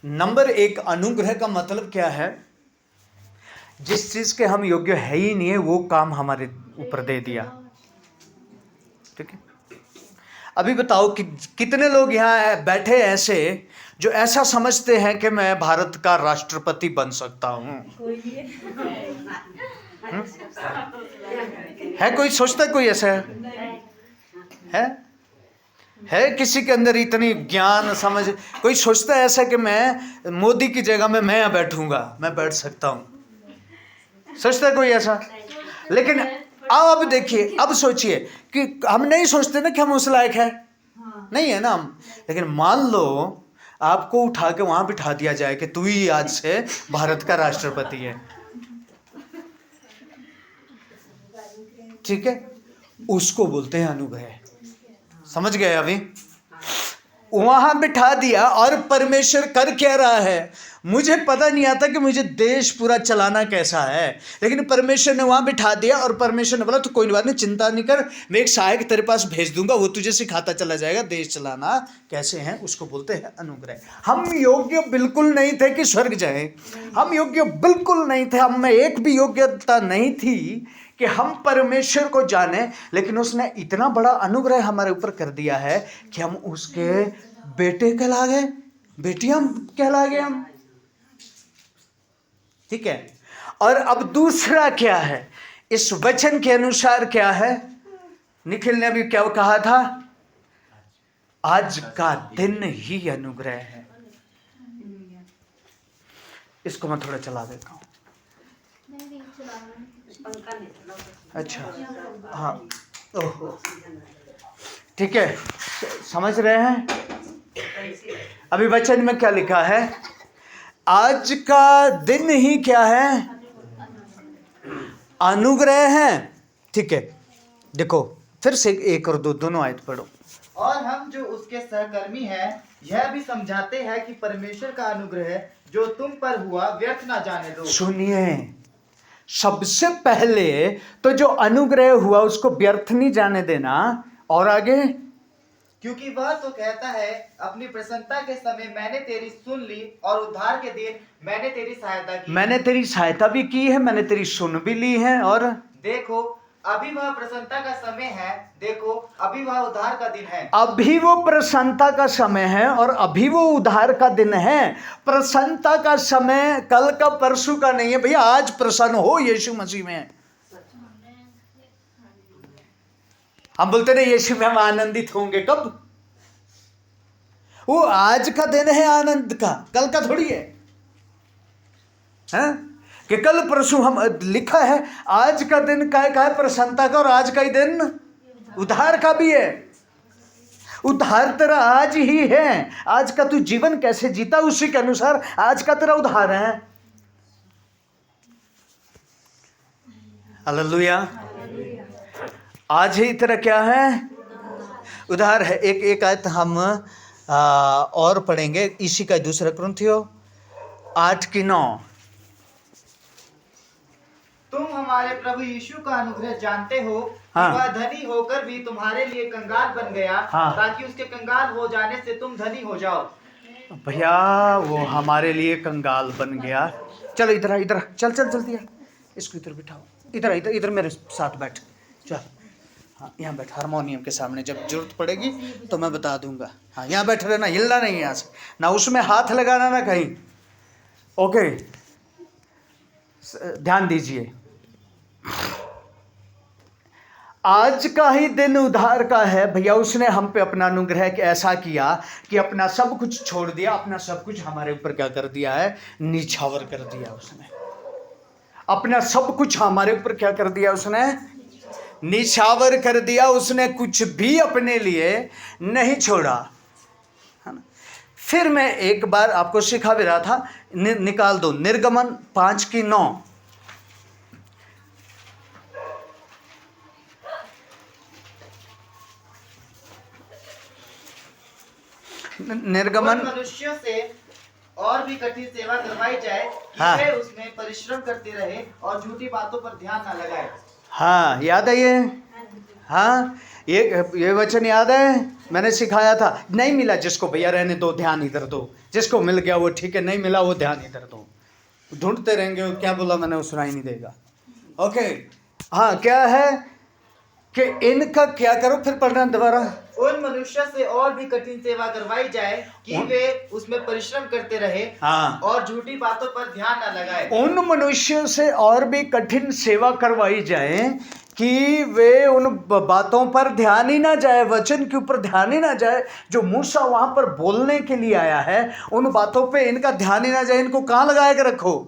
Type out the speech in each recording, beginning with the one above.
Number एक, अनुग्रह का मतलब क्या है? जिस चीज के हम योग्य है ही नहीं है वो काम हमारे ऊपर दे दिया। ठीक है, अभी बताओ कि कितने लोग यहाँ बैठे ऐसे जो ऐसा समझते हैं कि मैं भारत का राष्ट्रपति बन सकता हूँ? है कोई सोचता, कोई ऐसा है किसी के अंदर इतनी ज्ञान समझ? कोई सोचता है ऐसा कि मैं मोदी की जगह में मैं बैठूंगा, मैं बैठ सकता हूँ? सोचता है कोई ऐसा? लेकिन अब देखिए, अब सोचिए कि हम नहीं सोचते ना कि हम उस लायक है, नहीं है ना हम। लेकिन मान लो आपको उठा के वहां बिठा दिया जाए कि तू ही आज से भारत का राष्ट्रपति है, ठीक है, उसको बोलते हैं अनुग्रह। समझ गए? अभी वहां बिठा दिया और परमेश्वर कर क्या रहा है? मुझे पता नहीं आता कि मुझे देश पूरा चलाना कैसा है, लेकिन परमेश्वर ने वहां बिठा दिया और परमेश्वर ने बोला तो कोई बात नहीं, चिंता नहीं कर, मैं एक सहायक तेरे पास भेज दूंगा, वो तुझे सिखाता चला जाएगा देश चलाना कैसे है। उसको बोलते हैं अनुग्रह। हम योग्य बिल्कुल नहीं थे कि स्वर्ग जाए, हम योग्य बिल्कुल नहीं थे, हम में एक भी योग्यता नहीं थी कि हम परमेश्वर को जाने, लेकिन उसने इतना बड़ा अनुग्रह हमारे ऊपर कर दिया है कि हम उसके बेटे कहला गए, बेटियां कहला गए हम। ठीक है, और अब दूसरा क्या है? इस वचन के अनुसार क्या है? निखिल ने अभी क्या कहा था? आज का दिन ही अनुग्रह है। इसको मैं थोड़ा चला देता हूं। अच्छा, हाँ, ओहो, ठीक है, समझ रहे हैं? अभी वचन में क्या लिखा है? आज का दिन ही क्या है? अनुग्रह है। ठीक है, देखो फिर से 1 और 2 दोनों आयत पढ़ो। और हम जो उसके सहकर्मी हैं यह भी समझाते हैं कि परमेश्वर का अनुग्रह जो तुम पर हुआ व्यर्थ ना जाने दो। सुनिए, सबसे पहले तो जो अनुग्रह हुआ उसको व्यर्थ नहीं जाने देना। और आगे, क्योंकि वह तो कहता है अपनी प्रसन्नता के समय मैंने तेरी सुन ली और उद्धार के दिन मैंने तेरी सहायता की। मैंने तेरी सहायता भी की है, मैंने तेरी सुन भी ली है। और देखो अभी वह प्रसन्नता का समय है, देखो अभी वह उद्धार का दिन है। अभी वो प्रसन्नता का समय है और अभी वो उद्धार का दिन है। प्रसन्नता का समय कल का परसों का नहीं है भैया, आज प्रसन्न हो यीशु मसीह में। हम बोलते ना यीशु में हम आनंदित होंगे, कब? वो आज का दिन है आनंद का, कल का थोड़ी है, हैं? कि कल परसों हम लिखा है आज का दिन का है प्रसन्नता का, और आज का ही दिन उद्धार का भी है। उद्धार तेरा आज ही है। आज का तू जीवन कैसे जीता उसी के अनुसार आज का तेरा उद्धार है। हालेलुया। आज ही तेरा क्या है? उद्धार है। एक आयत हम और पढ़ेंगे इसी का, 2 कुरिन्थियों 8-9। तुम हमारे प्रभु यीशु का अनुग्रह जानते हो कि हाँ। वह धनी होकर भी तुम्हारे लिए कंगाल बन गया, हाँ। ताकि उसके कंगाल हो जाने से तुम धनी हो जाओ। भैया वो हमारे लिए कंगाल बन गया। चल इधर इधर, चल चल जल्दी आ, इसको इधर बिठाओ, इधर इधर इधर मेरे साथ बैठ, चल। हाँ यहाँ बैठ, हारमोनियम के सामने, जब जरूरत पड़ेगी तो मैं बता दूंगा। हाँ यहाँ बैठ रहना, हिलना नहीं यहाँ से, ना उसमें हाथ लगाना ना कहीं। ओके, ध्यान दीजिए। आज का ही दिन उद्धार का है भैया। उसने हम पे अपना अनुग्रह ऐसा किया कि अपना सब कुछ छोड़ दिया, अपना सब कुछ हमारे ऊपर क्या कर दिया है? निछावर कर दिया उसने। अपना सब कुछ हमारे ऊपर क्या कर दिया उसने? निछावर कर दिया। उसने कुछ भी अपने लिए नहीं छोड़ा, है ना? फिर मैं एक बार आपको सिखा भी रहा था, निकाल दो निर्गमन 5:9। निर्गमन, मनुष्यों से और भी कठिन सेवा करवाई जाए कि हाँ। वे उसमें परिश्रम करते रहे और झूठी बातों पर ध्यान न लगाए। हाँ याद है ये? हाँ, ये वचन याद है, मैंने सिखाया था। नहीं मिला जिसको, भैया रहने दो, ध्यान इधर दो। जिसको मिल गया वो ठीक है, नहीं मिला वो ध्यान इधर दो। ढूंढते रहेंगे, क्या बोला मैंने, वो सुनाई नहीं देगा। ओके, हाँ, क्या है कि इनका क्या करो, फिर पढ़ना दोबारा। उन मनुष्य से और भी कठिन सेवा करवाई जाए कि वे उसमें परिश्रम करते रहे, हाँ, और झूठी बातों पर ध्यान न लगाए। उन मनुष्यों से और भी कठिन सेवा करवाई जाए कि वे उन बातों पर ध्यान ही ना जाए, वचन के ऊपर ध्यान ही ना जाए। जो मूसा वहां पर बोलने के लिए आया है, उन बातों पे इनका ध्यान ही ना जाए। इनको कहां लगा के रखो?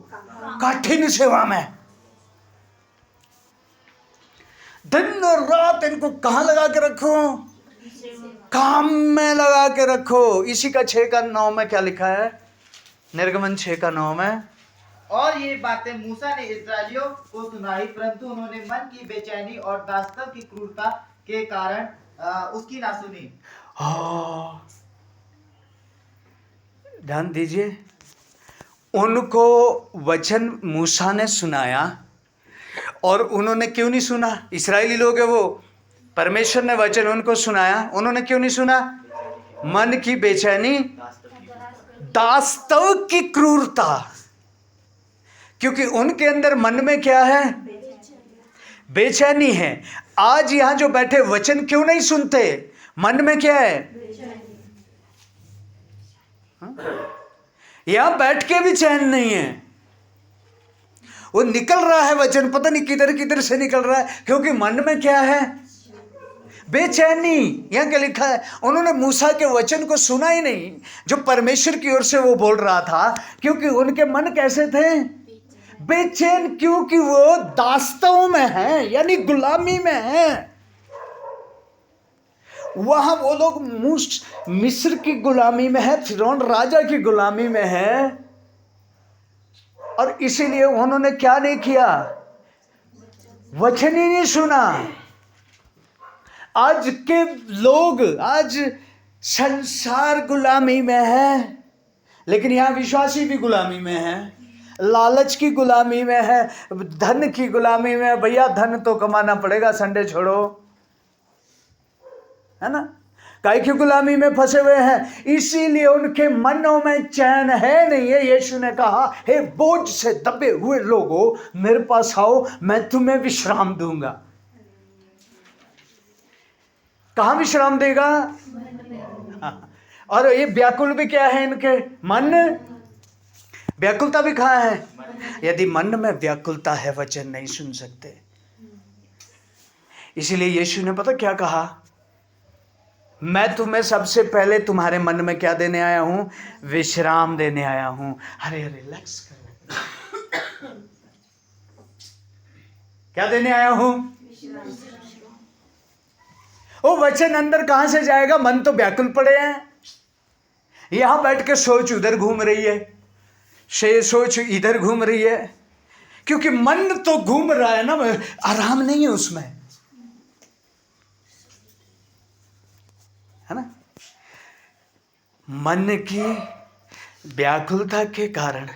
कठिन सेवा में। दिन और रात इनको कहां लगा के रखो? काम में लगा के रखो। इसी का 6:9 में क्या लिखा है? निर्गमन 6:9 में, और ये बातें मूसा ने इस्राएलियों को सुनाई, परंतु उन्होंने मन की बेचैनी और दास्तव की क्रूरता के कारण उसकी ना सुनी। ध्यान दीजिए, उनको वचन मूसा ने सुनाया और उन्होंने क्यों नहीं सुना? इस्राएली लोग है वो, परमेश्वर ने वचन उनको सुनाया, उन्होंने क्यों नहीं सुना? मन की बेचैनी, दास्तव की क्रूरता। क्योंकि उनके अंदर मन में क्या है? बेचैनी है। आज यहां जो बैठे वचन क्यों नहीं सुनते? मन में क्या है? यहां बैठ के भी चैन नहीं है। वो निकल रहा है वचन, पता नहीं किधर किधर से निकल रहा है, क्योंकि मन में क्या है? बेचैनी। यहां क्या लिखा है? उन्होंने मूसा के वचन को सुना ही नहीं जो परमेश्वर की ओर से वो बोल रहा था, क्योंकि उनके मन कैसे थे? बेचैन। क्योंकि वो दास्तों में है, यानी गुलामी में है। वहां वो लोग मिस्र की गुलामी में है, फिरौन राजा की गुलामी में है, और इसीलिए उन्होंने क्या नहीं किया? वचन ही नहीं सुना। आज के लोग, आज संसार गुलामी में है, लेकिन यहां विश्वासी भी गुलामी में है, लालच की गुलामी में है, धन की गुलामी में है। भैया धन तो कमाना पड़ेगा, संडे छोड़ो, है ना? काय की गुलामी में फंसे हुए हैं, इसीलिए उनके मनों में चैन है नहीं है। यीशु ने कहा, हे बोझ से दबे हुए लोगों, मेरे पास आओ, मैं तुम्हें विश्राम दूंगा। कहां विश्राम देगा? और ये व्याकुल भी क्या है इनके? मन। व्याकुलता भी कहां है? यदि मन में व्याकुलता है, वचन नहीं सुन सकते। इसीलिए यीशु ने पता क्या कहा? मैं तुम्हें सबसे पहले तुम्हारे मन में क्या देने आया हूं? विश्राम देने आया हूं। अरे रिलैक्स करो। क्या देने आया हूं? वो वचन अंदर कहां से जाएगा? मन तो व्याकुल पड़े हैं। यहां बैठ के सोच उधर घूम रही है, सोच इधर घूम रही है, क्योंकि मन तो घूम रहा है ना, आराम नहीं है उसमें, है ना? मन की व्याकुलता के कारण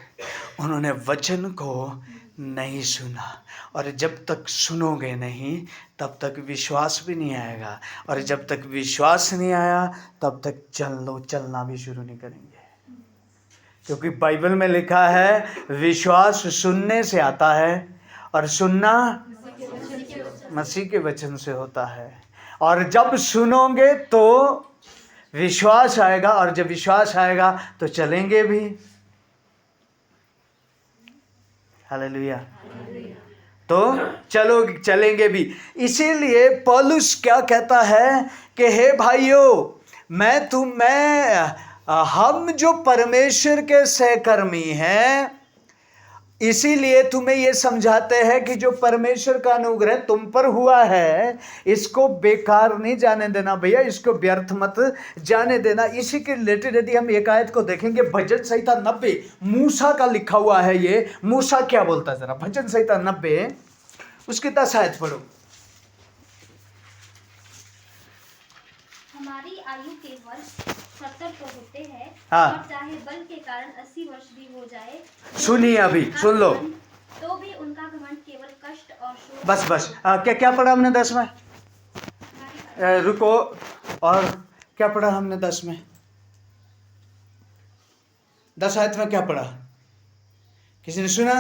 उन्होंने वचन को नहीं सुना। और जब तक सुनोगे नहीं, तब तक विश्वास भी नहीं आएगा, और जब तक विश्वास नहीं आया, तब तक चलना भी शुरू नहीं करेंगे। क्योंकि बाइबल में लिखा है, विश्वास सुनने से आता है, और सुनना मसीह के वचन से होता है। और जब सुनोगे तो विश्वास आएगा, और जब विश्वास आएगा तो चलेंगे भी। हालेलुया। तो चलेंगे भी। इसीलिए पौलुस क्या कहता है कि हे भाइयों, हम जो परमेश्वर के सहकर्मी हैं, इसीलिए तुम्हें ये समझाते हैं कि जो परमेश्वर का अनुग्रह तुम पर हुआ है, इसको बेकार नहीं जाने देना भैया, इसको व्यर्थ मत जाने देना। इसी के रिलेटेड यदि हम एक आयत को देखेंगे, भजन संहिता 90 मूसा का लिखा हुआ है। ये मूसा क्या बोलता है, जरा भजन संहिता 90 उसकी 10 आयत पढ़ो। हमारी आयु के वर्ष 70 तो होते हैं, हाँ। और चाहे बल के कारण 80 वर्ष भी हो जाए, सुनिए, अभी सुन लो, तो भी उनका घमंड केवल कष्ट और शोक। बस क्या पढ़ा हमने 10 में? रुको, और क्या पढ़ा हमने 10 में? 10 आयत में क्या पढ़ा? किसी ने सुना?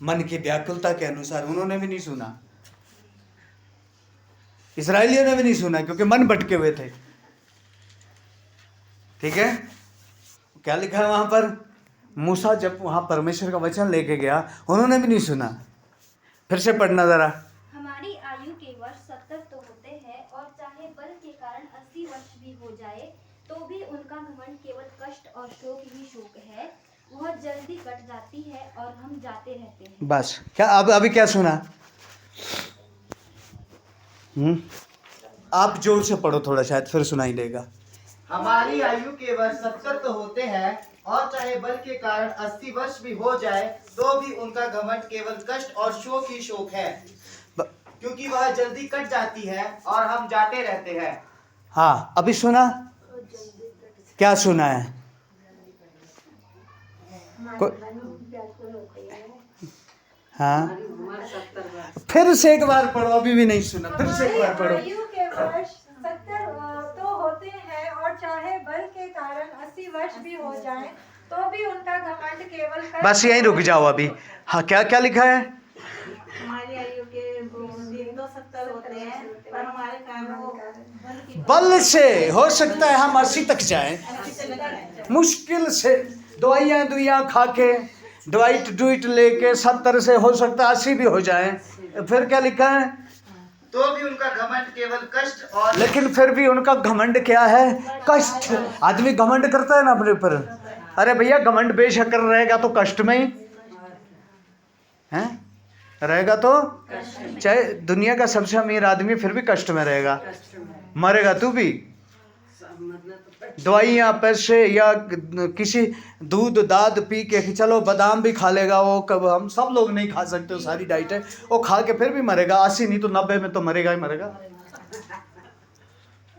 मन की व्याकुलता के अनुसार। उन्होंने भी नहीं सुना, इस्राएलियों ने भी नहीं सुना, क्योंकि मन भटके हुए थे। ठीक है, क्या लिखा है वहां पर? मूसा जब वहां परमेश्वर का वचन लेके गया, उन्होंने भी नहीं सुना। फिर से पढ़ना जरा। हमारी आयु के वर्ष 70 तो होते हैं, और चाहे बल के कारण 80 वर्ष भी हो जाए, तो भी उनका घमंड केवल कष्ट और शोक ही शोक है। वह जल्दी कट जाती है और हम जाते रहते हैं। बस, क्या अब अभी क्या सुना? आप जोर से पढ़ो थोड़ा, शायद फिर सुनाई देगा। हमारी आयु के वर्ष 70 तो होते हैं, और चाहे बल के कारण 80 वर्ष भी हो जाए, तो भी उनका घमंड केवल कष्ट और शोक ही शोक है, क्योंकि वह जल्दी कट जाती है और हम जाते रहते हैं। हाँ, अभी सुना? क्या सुना है? हाँ, फिर से एक बार पढ़ो, अभी भी नहीं सुना, फिर से एक बार पढ़ो। आयु के वर्ष 70 तो होते हैं, और चाहे बल के कारण 80 वर्ष भी हो जाएं, तो भी उनका घमंड केवल कष्ट। बस यहीं रुक जाओ अभी। हाँ, क्या क्या लिखा है? हमारी आयु के दिन तो 70 होते हैं, पर हमारे कारण वो बल से हो सकता है हम 80 तक जाएं, मुश्किल से दवाइयाँ खा के, डुइट लेके 70 से हो सकता है 80 भी हो जाए। फिर क्या लिखा है? तो भी उनका घमंड केवल कष्ट और, लेकिन फिर भी उनका घमंड क्या है? कष्ट। आदमी घमंड करता है ना अपने ऊपर। अरे भैया, घमंड बेशक रहेगा तो कष्ट में ही है, रहेगा तो चाहे दुनिया का सबसे अमीर आदमी फिर भी कष्ट में रहेगा, मरेगा तू भी। दवाइयाँ, पैसे, या किसी दूध दाद पी के, चलो बादाम भी खा लेगा वो, कब हम सब लोग नहीं खा सकते, सारी डाइट है, वो खा के फिर भी मरेगा। 80 नहीं तो 90 में तो मरेगा ही मरेगा।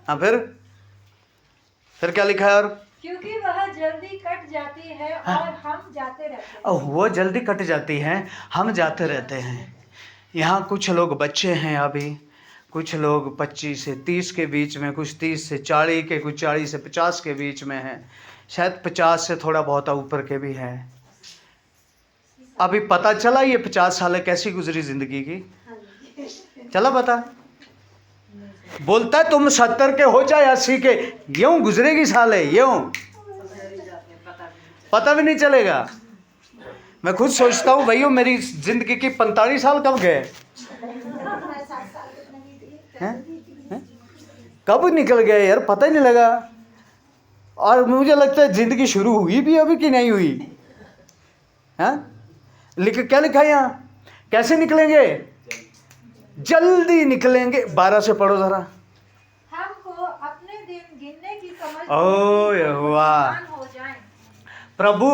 हाँ, फिर क्या लिखा है? और क्योंकि वह जल्दी कट जाती है और हम जाते रहते हैं। वो जल्दी कट जाती हैं, हम जाते रहते हैं। यहाँ कुछ लोग बच्चे हैं अभी, कुछ लोग 25 से 30 के बीच में, कुछ 30 से 40 के, कुछ 40 से 50 के बीच में हैं, शायद 50 से थोड़ा बहुत ऊपर के भी हैं। अभी पता चला ये 50 साल कैसी गुजरी जिंदगी की? चला पता? बोलता है तुम 70 के हो जाए 80 के, यूं गुजरेगी साले, यूं पता भी नहीं चलेगा। मैं खुद सोचता हूँ भैया, मेरी जिंदगी की 45 साल कब गए हैं? कब निकल गए यार, पता ही नहीं लगा। और मुझे लगता है जिंदगी शुरू हुई भी अभी कि नहीं हुई है। क्या लिखा है यहाँ? कैसे निकलेंगे? जल्दी निकलेंगे। 12 से पढ़ो जरा। हमको अपने दिन गिनने की समझ ओ यहोवा, हो जाए। प्रभु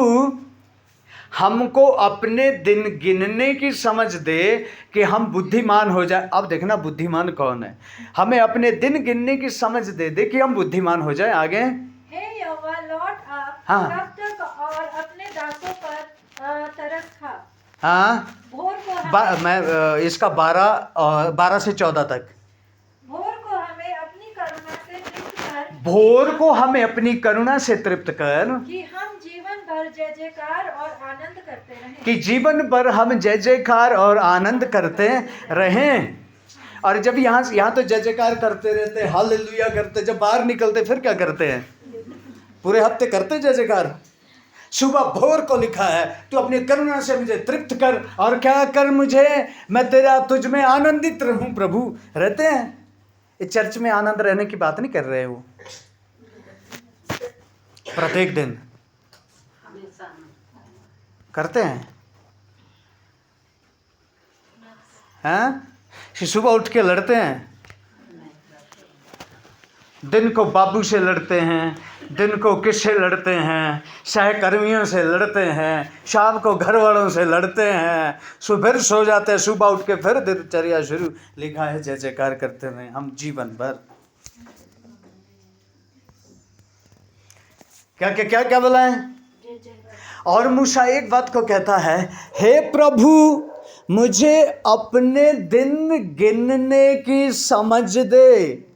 हमको अपने दिन गिनने की समझ दे कि हम बुद्धिमान हो जाए। अब देखना बुद्धिमान कौन है। हमें अपने दिन गिनने की समझ दे कि हम बुद्धिमान हो जाए। आगे, हे यहोवा, लौट आ, हाँ। कब तक और अपने दासों पर तरस खा। हाँ, भोर को मैं इसका 12 से 14 तक। भोर को हमें अपनी करुणा से तृप्त कर, भोर को हमें अपनी करुणा से तृप्त कर, कि हम जीवन भर जय जयकार और आनंद करते रहें। कि जीवन भर हम जय जयकार और आनंद करते रहें। और जब यहाँ तो जय जयकार करते रहते, हालेलुया करते, जब बाहर निकलते फिर क्या करते हैं? पूरे हफ्ते करते जय जयकार। सुबह भोर को लिखा है, तू अपनी करुणा से मुझे तृप्त कर, और क्या कर मुझे, मैं तेरा तुझ में आनंदित रहूं। प्रभु रहते हैं। इस चर्च में आनंद रहने की बात नहीं कर रहे वो, प्रत्येक दिन करते हैं। सुबह उठ के लड़ते हैं, दिन को बाबू से लड़ते हैं, दिन को किससे लड़ते हैं, सहकर्मियों से लड़ते हैं, शाम को घर वालों से लड़ते हैं, फिर सो जाते हैं, सुबह उठ के फिर दिनचर्या शुरू। लिखा है जय जयकार करते हैं हम जीवन भर। क्या क्या क्या क्या बोला है? और मूसा एक बात को कहता है, हे प्रभु मुझे अपने दिन गिनने की समझ दे।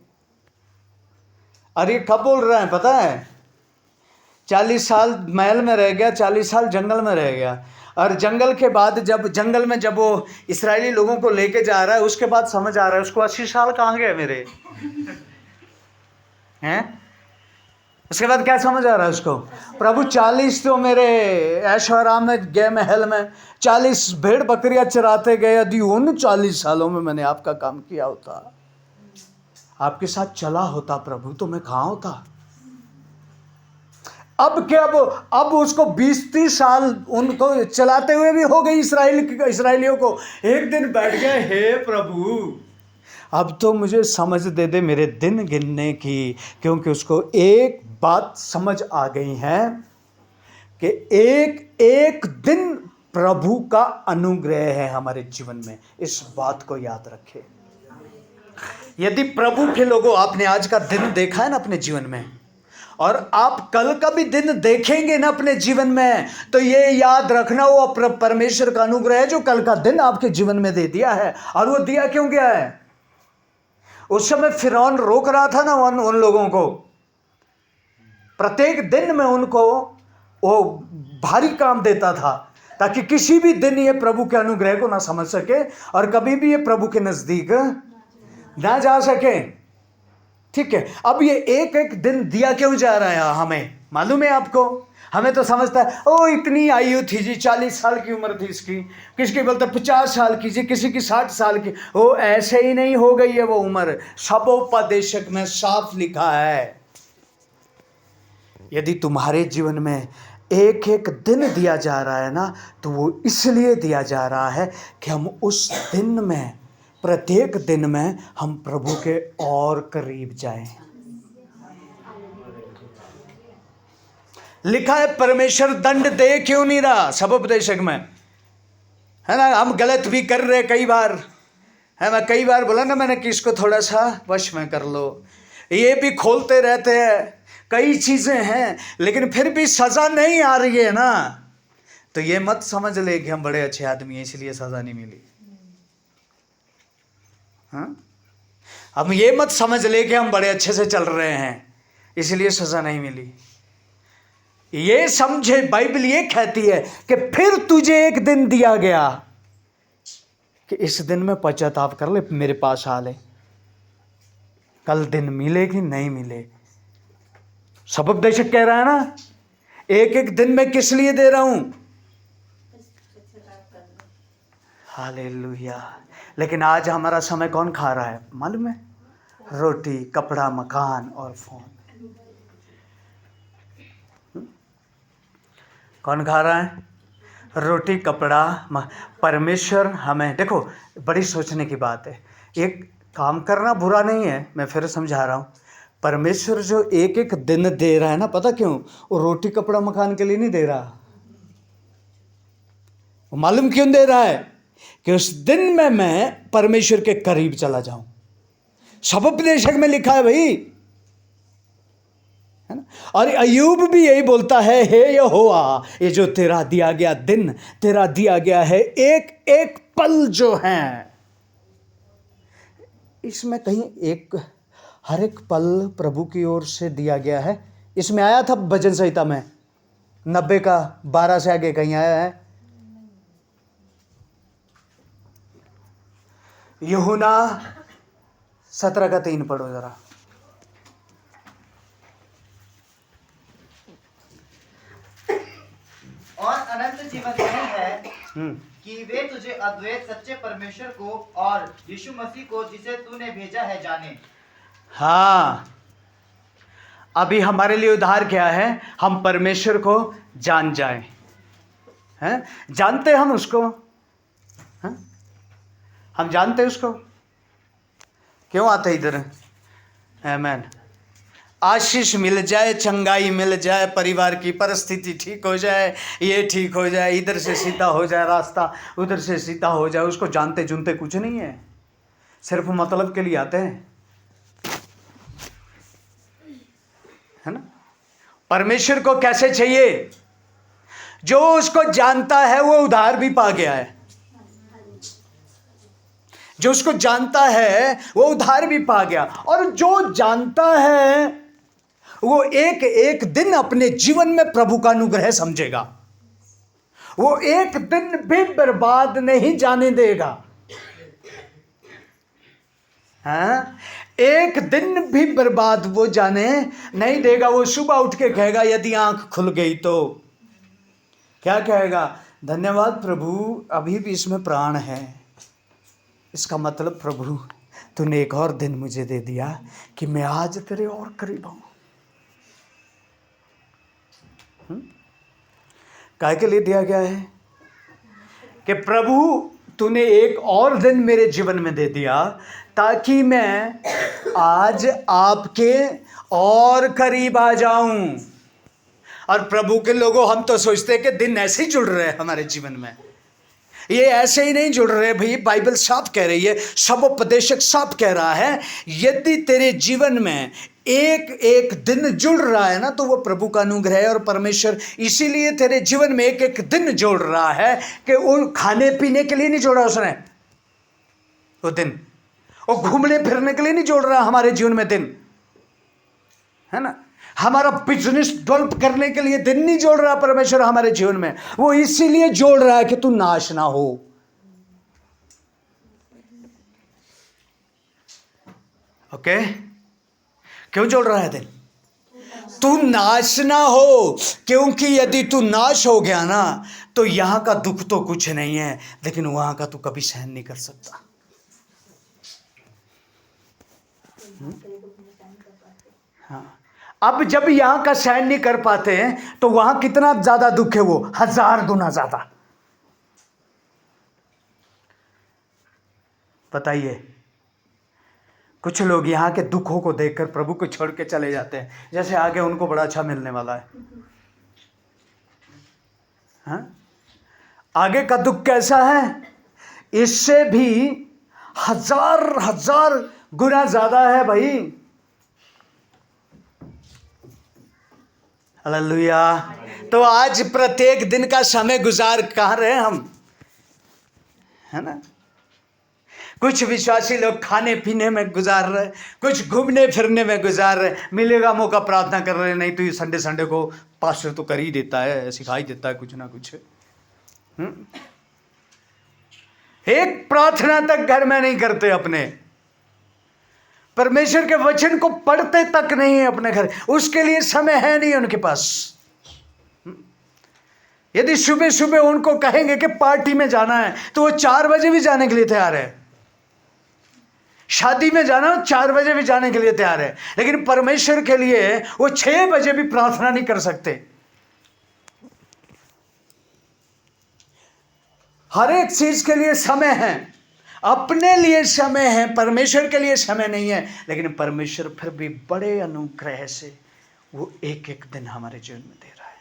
और ये कब बोल रहे हैं पता है? 40 साल महल में रह गया, 40 साल जंगल में रह गया, और जंगल के बाद जंगल में जब वो इस्राएली लोगों को लेके जा रहा है, उसके बाद समझ आ रहा है उसको 80 साल कहाँ गए मेरे हैं। उसके बाद क्या समझ आ रहा है उसको? प्रभु 40 तो मेरे ऐशो आराम में गए महल में, 40 भेड़ बकरियां चराते गए, यदि उन 40 सालों में मैंने आपका काम किया होता, आपके साथ चला होता प्रभु, तो मैं कहाँ होता। अब क्या, अब उसको 20-30 साल उनको चलाते हुए भी हो गई इस्राएलियों को। एक दिन बैठ गया, हे प्रभु अब तो मुझे समझ दे दे मेरे दिन गिनने की, क्योंकि उसको एक बात समझ आ गई है कि एक एक दिन प्रभु का अनुग्रह है हमारे जीवन में। इस बात को याद रखें। यदि प्रभु के लोगों, आपने आज का दिन देखा है ना अपने जीवन में, और आप कल का भी दिन देखेंगे ना अपने जीवन में, तो ये याद रखना वो परमेश्वर का अनुग्रह है जो कल का दिन आपके जीवन में दे दिया है। और वो दिया क्यों गया है? उस समय फिरौन रोक रहा था ना उन लोगों को, प्रत्येक दिन में उनको वो भारी काम देता था, ताकि किसी भी दिन ये प्रभु के अनुग्रह को ना समझ सके और कभी भी ये प्रभु के नजदीक ना जा सके। ठीक है, अब ये एक एक दिन दिया क्यों जा रहा है हमें मालूम है आपको? हमें तो समझता है ओ इतनी आयु थी जी, 40 साल की उम्र थी इसकी, किसकी बोलते 50 साल की जी, किसी की 60 साल की। ओ ऐसे ही नहीं हो गई है वो उम्र, सबोपदेशक में साफ लिखा है। यदि तुम्हारे जीवन में एक एक दिन दिया जा रहा है ना, तो वो इसलिए दिया जा रहा है कि हम उस दिन में, प्रत्येक दिन में हम प्रभु के और करीब जाएं। लिखा है परमेश्वर दंड दे क्यों नहीं रहा, सबोपदेशक में है ना। हम गलत भी कर रहे कई बार है, मैं कई बार बोला ना मैंने कि इसको थोड़ा सा वश में कर लो, ये भी खोलते रहते हैं, कई चीजें हैं, लेकिन फिर भी सजा नहीं आ रही है ना, तो ये मत समझ ले कि हम बड़े अच्छे आदमी हैं इसलिए सजा नहीं मिली। हाँ, अब ये मत समझ ले कि हम बड़े अच्छे से चल रहे हैं इसलिए सजा नहीं मिली। ये समझे, बाइबल ये कहती है कि फिर तुझे एक दिन दिया गया कि इस दिन में पश्चाताप कर ले, मेरे पास आ ले, कल दिन मिले कि नहीं मिले। सबोपदेशक कह रहा है ना, एक एक दिन में किस लिए दे रहा हूं? हालेलुया। लेकिन आज हमारा समय कौन खा रहा है मालूम है? रोटी, कपड़ा, मकान और फोन। कौन खा रहा है? रोटी, कपड़ा। परमेश्वर हमें, देखो बड़ी सोचने की बात है, एक काम करना बुरा नहीं है, मैं फिर समझा रहा हूँ। परमेश्वर जो एक एक दिन दे रहा है ना, पता क्यों? वो रोटी, कपड़ा, मकान के लिए नहीं दे रहा। वो मालूम क्यों दे रहा है? कि उस दिन में मैं परमेश्वर के करीब चला जाऊं। सबोपदेशक में लिखा है भाई, है ना। और अय्यूब भी यही बोलता है, हे यहोवा, ये जो तेरा दिया गया दिन, तेरा दिया गया है एक एक पल जो है, इसमें कहीं एक, हर एक पल प्रभु की ओर से दिया गया है। इसमें आया था भजन संहिता में 90 का 12 से आगे कहीं आया है? यूहन्ना 17 का 3 पढ़ो जरा। और अनंत जीवन यह है कि वे तुझे अद्वैत सच्चे परमेश्वर को और यीशु मसीह को जिसे तूने भेजा है जाने। हाँ, अभी हमारे लिए उद्धार क्या है? हम परमेश्वर को जान जाएं। हैं? जानते हम उसको? हैं? हम जानते उसको? क्यों आते इधर? आमीन। आशीष मिल जाए, चंगाई मिल जाए, परिवार की परिस्थिति ठीक हो जाए, ये ठीक हो जाए, इधर से सीधा हो जाए रास्ता, उधर से सीधा हो जाए, उसको जानते जुनते कुछ नहीं है, सिर्फ मतलब के लिए आते हैं, है ना। परमेश्वर को कैसे चाहिए? जो उसको जानता है वो उद्धार भी पा गया है। जो उसको जानता है वो उद्धार भी पा गया। और जो जानता है वो एक एक दिन अपने जीवन में प्रभु का अनुग्रह समझेगा, वो एक दिन भी बर्बाद नहीं जाने देगा। हाँ, एक दिन भी बर्बाद वो जाने नहीं देगा। वो सुबह उठ के कहेगा, यदि आंख खुल गई तो क्या कहेगा? धन्यवाद प्रभु, अभी भी इसमें प्राण है। इसका मतलब प्रभु तूने एक और दिन मुझे दे दिया कि मैं आज तेरे और करीब आऊं। काहे के लिए दिया गया है? कि प्रभु तूने एक और दिन मेरे जीवन में दे दिया ताकि मैं आज आपके और करीब आ जाऊं। और प्रभु के लोगों, हम तो सोचते हैं कि दिन ऐसे ही जुड़ रहे हैं हमारे जीवन में। ये ऐसे ही नहीं जुड़ रहे भाई। बाइबल साफ कह रही है, सबोपदेशक साफ कह रहा है, यदि तेरे जीवन में एक एक दिन जुड़ रहा है ना, तो वो प्रभु का अनुग्रह है। और परमेश्वर इसीलिए तेरे जीवन में एक एक दिन जोड़ रहा है कि वो खाने पीने के लिए नहीं जोड़ा उसने वो दिन, वो घूमने फिरने के लिए नहीं जोड़ रहा हमारे जीवन में दिन, है ना। हमारा बिजनेस डेवलप करने के लिए दिन नहीं जोड़ रहा परमेश्वर हमारे जीवन में, वो इसीलिए जोड़ रहा है कि तू नाश ना हो। ओके, क्यों जोड़ रहा है दिन? तू नाश ना हो, क्योंकि यदि तू नाश हो गया ना तो यहां का दुख तो कुछ नहीं है, लेकिन वहां का तू कभी सहन नहीं कर सकता। हाँ, अब जब यहां का सहन नहीं कर पाते हैं तो वहां कितना ज्यादा दुख है, वो 1000 गुना ज्यादा। बताइए, कुछ लोग यहाँ के दुखों को देखकर प्रभु को छोड़ के चले जाते हैं, जैसे आगे उनको बड़ा अच्छा मिलने वाला है। हाँ? आगे का दुख कैसा है? इससे भी 1000 गुना ज्यादा है भाई। हालेलुया। तो आज प्रत्येक दिन का समय गुजार कहाँ रहे हम, है ना। कुछ विश्वासी लोग खाने पीने में गुजार रहे, कुछ घूमने फिरने में गुजार रहे, मिलेगा मौका प्रार्थना कर रहे, नहीं तो ये संडे को पास्टर तो कर ही देता है, सिखाई देता है कुछ ना कुछ। एक प्रार्थना तक घर में नहीं करते, अपने परमेश्वर के वचन को पढ़ते तक नहीं है अपने घर, उसके लिए समय है नहीं उनके पास। यदि सुबह सुबह उनको कहेंगे कि पार्टी में जाना है तो वो 4 बजे भी जाने के लिए तैयार है, शादी में जाना 4 बजे भी जाने के लिए तैयार है, लेकिन परमेश्वर के लिए वो 6 बजे भी प्रार्थना नहीं कर सकते। हर एक चीज के लिए समय है, अपने लिए समय है, परमेश्वर के लिए समय नहीं है। लेकिन परमेश्वर फिर भी बड़े अनुग्रह से वो एक एक दिन हमारे जीवन में दे रहा है।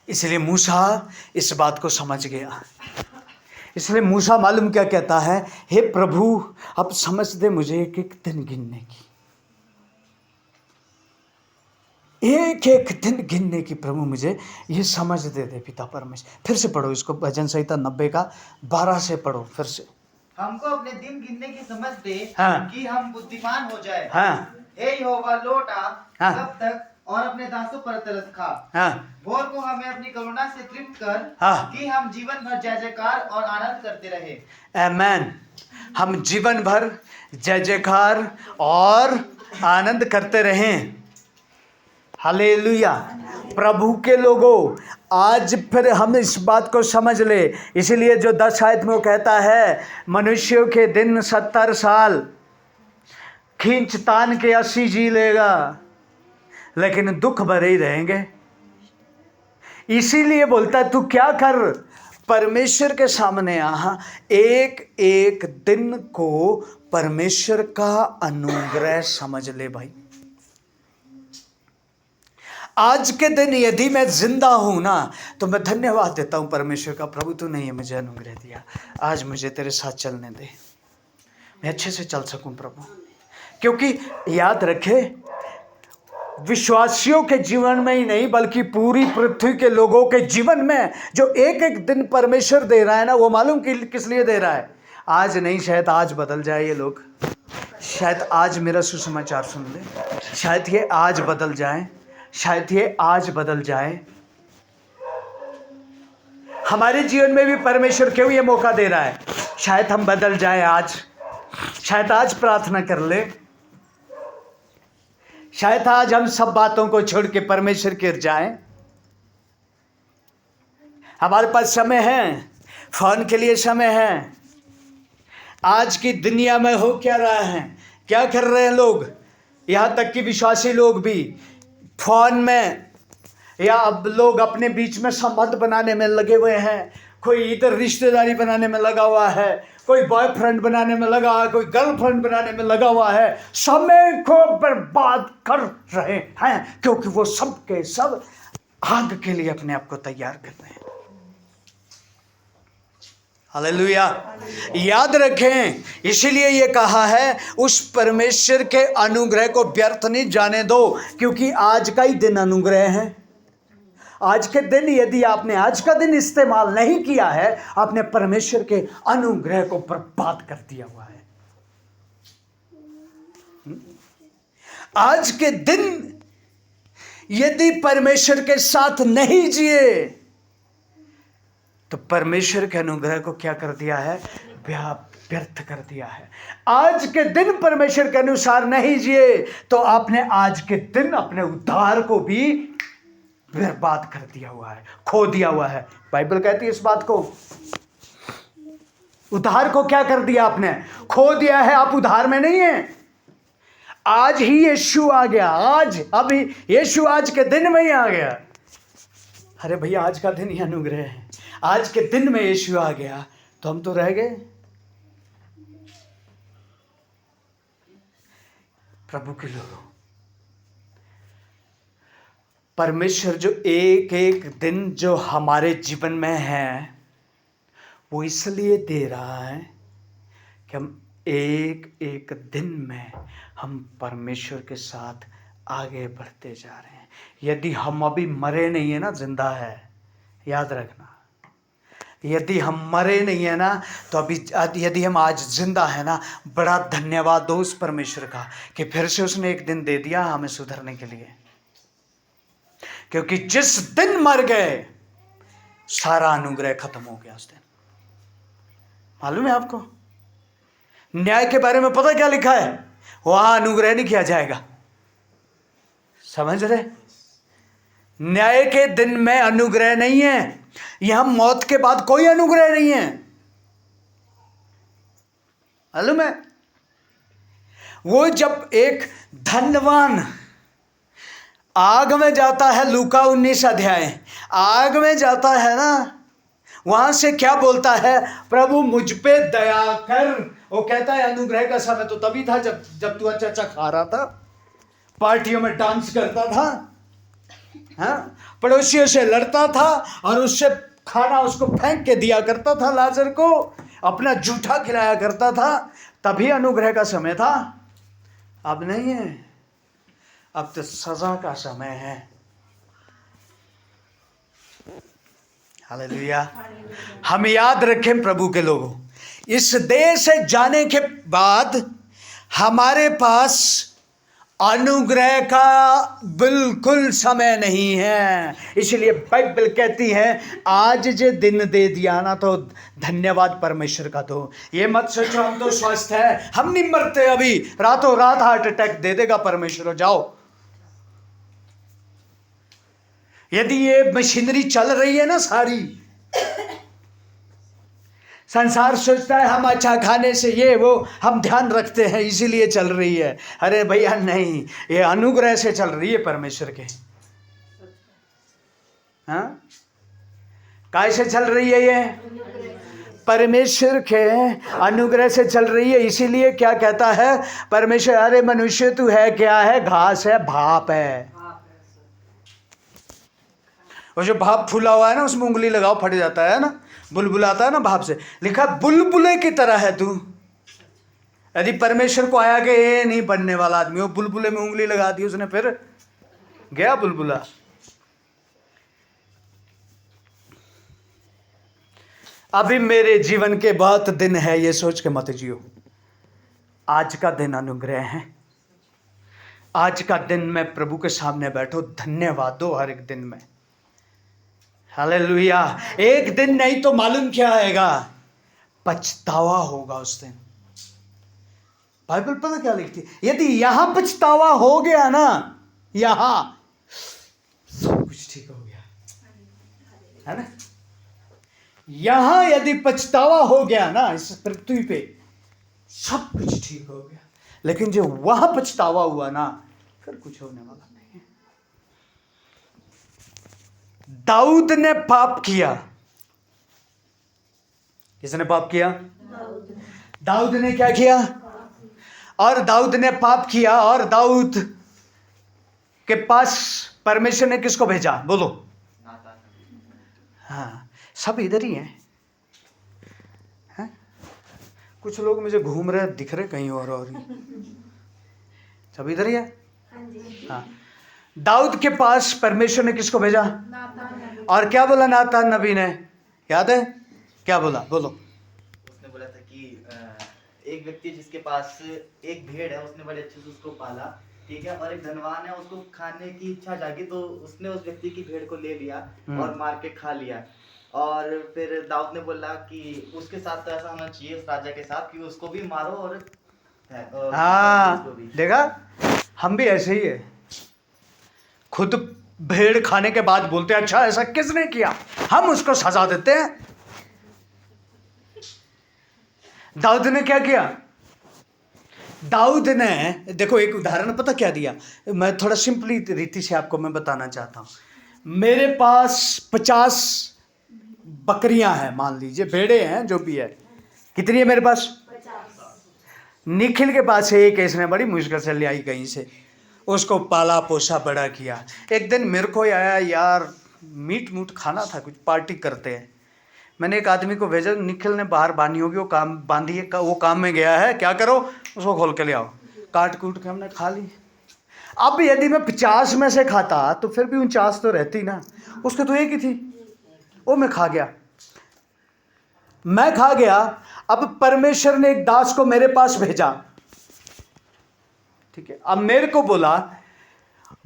इसलिए मूसा इस बात को समझ गया। इसलिए मूसा मालूम क्या कहता है, हे प्रभु अब समझ दे मुझे एक एक दिन गिनने की, एक एक दिन गिनने की प्रभु मुझे ये समझ दे पिता परमेश्वर। फिर से पढ़ो इसको, भजन संहिता 90 का 12 से पढ़ो फिर से। हमको अपने दिन गिनने की समझ दे, हाँ। कि हम बुद्धिमान हो जाए। हाँ, हे यहोवा लौट आ, हाँ। तब तक और अपने दासों पर तरस खा। हाँ, भोर को हमें अपनी करुणा से तृप्त कर, हाँ। कि हम जीवन भर जय जयकार और आनंद करते रहे। आमेन। हम जीवन भर जय जयकार और आनंद करते रहें। हालेलुया। प्रभु के लोगों, आज फिर हम इस बात को समझ ले। इसलिए जो 10 आयत में वो कहता है, मनुष्यों के दिन 70 साल, खींच तान के 80 जी लेगा, लेकिन दुख भरे ही रहेंगे। इसीलिए बोलता है तू क्या कर, परमेश्वर के सामने आ, एक एक दिन को परमेश्वर का अनुग्रह समझ ले भाई। आज के दिन यदि मैं जिंदा हूं ना तो मैं धन्यवाद देता हूं परमेश्वर का, प्रभु तूने ये मुझे अनुग्रह दिया, आज मुझे तेरे साथ चलने दे, मैं अच्छे से चल सकूं प्रभु। क्योंकि याद रखे, विश्वासियों के जीवन में ही नहीं बल्कि पूरी पृथ्वी के लोगों के जीवन में जो एक एक दिन परमेश्वर दे रहा है ना, वो मालूम किस लिए दे रहा है? आज नहीं, शायद आज बदल जाए ये लोग, शायद आज मेरा सुसमाचार सुन ले, शायद ये आज बदल जाए, शायद ये आज बदल जाए। हमारे जीवन में भी परमेश्वर क्यों ये मौका दे रहा है? शायद हम बदल जाए आज, शायद आज प्रार्थना कर ले, शायद आज हम सब बातों को छोड़ के परमेश्वर के जाएं। हमारे पास समय है, फोन के लिए समय है। आज की दुनिया में हो क्या रहा है, क्या कर रहे हैं लोग, यहाँ तक कि विश्वासी लोग भी फोन में, या अब लोग अपने बीच में संबंध बनाने में लगे हुए हैं। कोई इधर रिश्तेदारी बनाने में लगा हुआ है, कोई बॉयफ्रेंड बनाने में लगा है, कोई गर्लफ्रेंड बनाने में लगा हुआ है। समय को बर्बाद कर रहे हैं क्योंकि वो सब के सब आग के लिए अपने आप को तैयार कर रहे हैं। हालेलुया। याद रखें, इसीलिए ये कहा है उस परमेश्वर के अनुग्रह को व्यर्थ नहीं जाने दो, क्योंकि आज का ही दिन अनुग्रह है। आज के दिन यदि आपने आज का दिन इस्तेमाल नहीं किया है, आपने परमेश्वर के अनुग्रह को बर्बाद कर दिया हुआ है। आज के दिन यदि परमेश्वर के साथ नहीं जिए तो परमेश्वर के अनुग्रह को क्या कर दिया है? व्यर्थ कर दिया है। आज के दिन परमेश्वर के अनुसार नहीं जिए तो आपने आज के दिन अपने उद्धार को भी बर्बाद कर दिया हुआ है, खो दिया हुआ है। बाइबल कहती है इस बात को, उद्धार को क्या कर दिया आपने? खो दिया है। आप उद्धार में नहीं है। आज ही यीशु आ गया, आज अभी यीशु आज के दिन में ही आ गया। अरे भैया, आज का दिन ही अनुग्रह है। आज के दिन में यीशु आ गया तो हम तो रह गए। प्रभु के लोगों, परमेश्वर जो एक एक दिन जो हमारे जीवन में है वो इसलिए दे रहा है कि हम एक एक दिन में हम परमेश्वर के साथ आगे बढ़ते जा रहे हैं। यदि हम अभी मरे नहीं है ना, जिंदा है, याद रखना। यदि हम मरे नहीं है ना तो अभी, यदि हम आज जिंदा है ना, बड़ा धन्यवाद दो उस परमेश्वर का कि फिर से उसने एक दिन दे दिया हमें सुधरने के लिए। क्योंकि जिस दिन मर गए सारा अनुग्रह खत्म हो गया उस दिन। मालूम है आपको? न्याय के बारे में पता क्या लिखा है? वहां अनुग्रह नहीं किया जाएगा। समझ रहे? न्याय के दिन में अनुग्रह नहीं है। यहां मौत के बाद कोई अनुग्रह नहीं है। मालूम है? वो जब एक धनवान आग में जाता है, लूका 19 अध्याय, आग में जाता है ना, वहां से क्या बोलता है? प्रभु मुझ पे दया कर। वो कहता है अनुग्रह का समय तो तभी था जब तू अच्छा अच्छा खा रहा था, पार्टियों में डांस करता था, हाँ, पड़ोसियों से लड़ता था और उससे खाना उसको फेंक के दिया करता था, लाजर को अपना जूठा खिलाया करता था, तभी अनुग्रह का समय था। अब नहीं है, अब तो सजा का समय है। हालेलुया। हम याद रखें प्रभु के लोगों, इस देह से जाने के बाद हमारे पास अनुग्रह का बिल्कुल समय नहीं है। इसलिए बाइबल कहती है आज जो दिन दे दिया ना तो धन्यवाद परमेश्वर का दो। ये मत सोचो हम तो स्वस्थ है, हम नहीं मरते, अभी रातों रात हार्ट अटैक दे देगा परमेश्वर। जाओ, यदि ये मशीनरी चल रही है ना सारी, संसार सोचता है हम अच्छा खाने से ये वो हम ध्यान रखते हैं इसीलिए चल रही है। अरे भैया नहीं, ये अनुग्रह से चल रही है परमेश्वर के। हाँ, कैसे चल रही है? ये परमेश्वर के अनुग्रह से चल रही है। इसीलिए क्या कहता है परमेश्वर? अरे मनुष्य तू है क्या है? घास है, भाप है। और जो भाप फूला हुआ है ना उसमें उंगली लगाओ फट जाता है ना, बुलबुला आता है ना भाप से। लिखा बुलबुले की तरह है तू। यदि परमेश्वर को आया कि ये नहीं बनने वाला आदमी, वो बुलबुले में उंगली लगा दी उसने, फिर गया बुलबुला। अभी मेरे जीवन के बहुत दिन है ये सोच के मत जियो। आज का दिन अनुग्रह है। आज का दिन में प्रभु के सामने बैठो, धन्यवाद दो हर एक दिन में। हालेलुया। एक दिन नहीं तो मालूम क्या आएगा, पछतावा होगा उस दिन। बाइबल पता क्या लिखती है, यदि यहां पछतावा हो गया ना, यहां सब कुछ ठीक हो गया, है ना। यहां यदि पछतावा हो गया ना इस पृथ्वी पे, सब कुछ ठीक हो गया। लेकिन जो वहां पछतावा हुआ ना, फिर कुछ होने वाला नहीं है। दाऊद ने पाप किया। किसने पाप किया? दाऊद ने क्या किया? और दाऊद ने पाप किया, और दाऊद के पास परमेश्वर ने किसको भेजा? बोलो। हाँ, सब इधर ही हैं। कुछ लोग मुझे घूम रहे दिख रहे कहीं और ही। सब इधर ही है। हाँ, दाऊद के पास परमेश्वर ने किसको भेजा? और क्या बोला नातान नबी ने? याद है क्या बोला? बोलो। उसने बोला था कि एक व्यक्ति जिसके पास एक भेड़ है, उसने बड़े अच्छे से उसको पाला, ठीक है, और एक धनवान है, उसको खाने की इच्छा जागी तो उसने उस व्यक्ति की भेड़ को ले लिया और मार के खा लिया। और फिर दाऊद ने बोला कि उसके साथ तो ऐसा होना चाहिए, उस राजा के साथ, कि उसको भी मारो और हाँ, देखा, हम भी ऐसे ही है। खुद भेड़ खाने के बाद बोलते हैं अच्छा ऐसा किसने किया, हम उसको सजा देते हैं। दाऊद ने क्या किया? दाऊद ने, देखो एक उदाहरण पता क्या दिया, मैं थोड़ा सिंपली रीति से आपको मैं बताना चाहता हूं। मेरे पास 50 बकरियां हैं, मान लीजिए, भेड़े हैं, जो भी है। कितनी है मेरे पास? 50। निखिल के पास एक है, इसने बड़ी मुश्किल से ले आई कहीं से, उसको पाला पोसा बड़ा किया। एक दिन मेरे को आया, यार मीट मूट खाना था, कुछ पार्टी करते हैं। मैंने एक आदमी को भेजा, निखिल ने बाहर बांधी होगी, वो काम बांधी है, वो काम में गया है, क्या करो उसको खोल के ले आओ। काट कूट के हमने खा ली। अब यदि मैं 50 में से खाता तो फिर भी 49 तो रहती ना, उसके तो एक ही थी, वो मैं खा गया, मैं खा गया। अब परमेश्वर ने एक दास को मेरे पास भेजा, ठीक है। अब मेरे को बोला,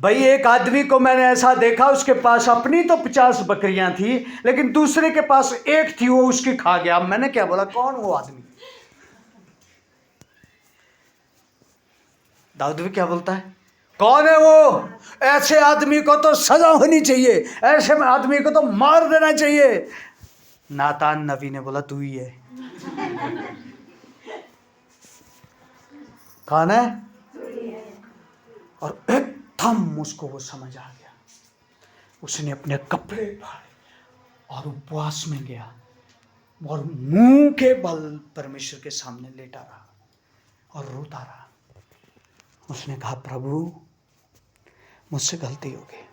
भाई एक आदमी को मैंने ऐसा देखा, उसके पास अपनी तो 50 बकरियां थी, लेकिन दूसरे के पास एक थी, वो उसकी खा गया। मैंने क्या बोला, कौन वो आदमी? दाऊद भी क्या बोलता है, कौन है वो? ऐसे आदमी को तो सजा होनी चाहिए, ऐसे आदमी को तो मार देना चाहिए। नातान नबी ने बोला तू ही है। कौन है? और एकदम उसको वो समझ आ गया। उसने अपने कपड़े फाड़े और उपवास में गया और मुंह के बल परमेश्वर के सामने लेटा रहा और रोता रहा। उसने कहा, प्रभु मुझसे गलती हो गई।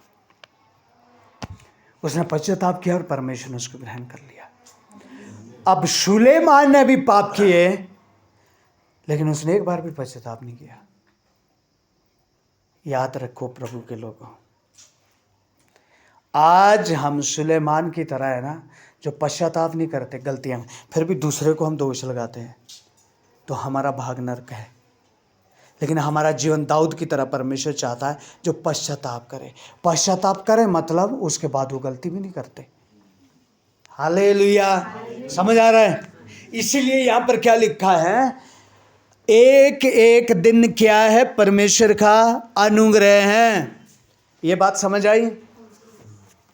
उसने पश्चाताप किया और परमेश्वर ने उसको ग्रहण कर लिया। अब सुलेमान ने भी पाप किए, लेकिन उसने एक बार भी पश्चाताप नहीं किया। याद रखो प्रभु के लोगों, आज हम सुलेमान की तरह है ना, जो पश्चाताप नहीं करते गलतियां, फिर भी दूसरे को हम दोष लगाते हैं, तो हमारा भाग नरक है। लेकिन हमारा जीवन दाऊद की तरह परमेश्वर चाहता है जो पश्चाताप करे। पश्चाताप करे मतलब उसके बाद वो गलती भी नहीं करते। हालेलुया, समझ आ रहा है? इसीलिए यहां पर क्या लिखा है, एक एक दिन क्या है? परमेश्वर का अनुग्रह है। ये बात समझ आई?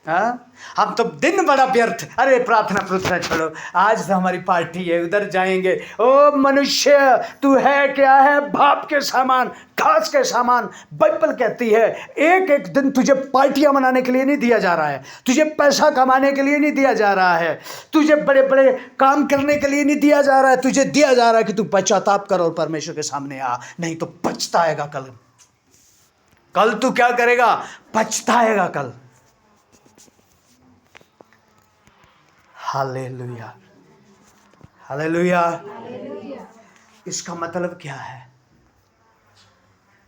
हाँ, हम तो दिन बड़ा व्यर्थ, अरे प्रार्थना छोड़ो, आज तो हमारी पार्टी है, उधर जाएंगे। ओ मनुष्य, तू है क्या है? भाप के सामान, घास के सामान। बाइबल कहती है एक एक दिन तुझे पार्टियां मनाने के लिए नहीं दिया जा रहा है, तुझे पैसा कमाने के लिए नहीं दिया जा रहा है, तुझे बड़े बड़े काम करने के लिए नहीं दिया जा रहा है, तुझे दिया जा रहा है कि तू पश्चाताप कर और परमेश्वर के सामने आ, नहीं तो पछताएगा कल। कल तू क्या करेगा? पछताएगा कल। Hallelujah, hallelujah. इसका मतलब क्या है?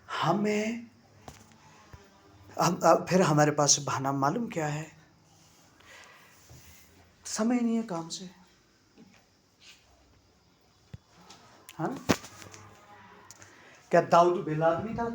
हमें फिर हमारे पास बहाना मालूम क्या है? समय नहीं है काम से, हाँ? क्या दाऊद बेला आदमी था?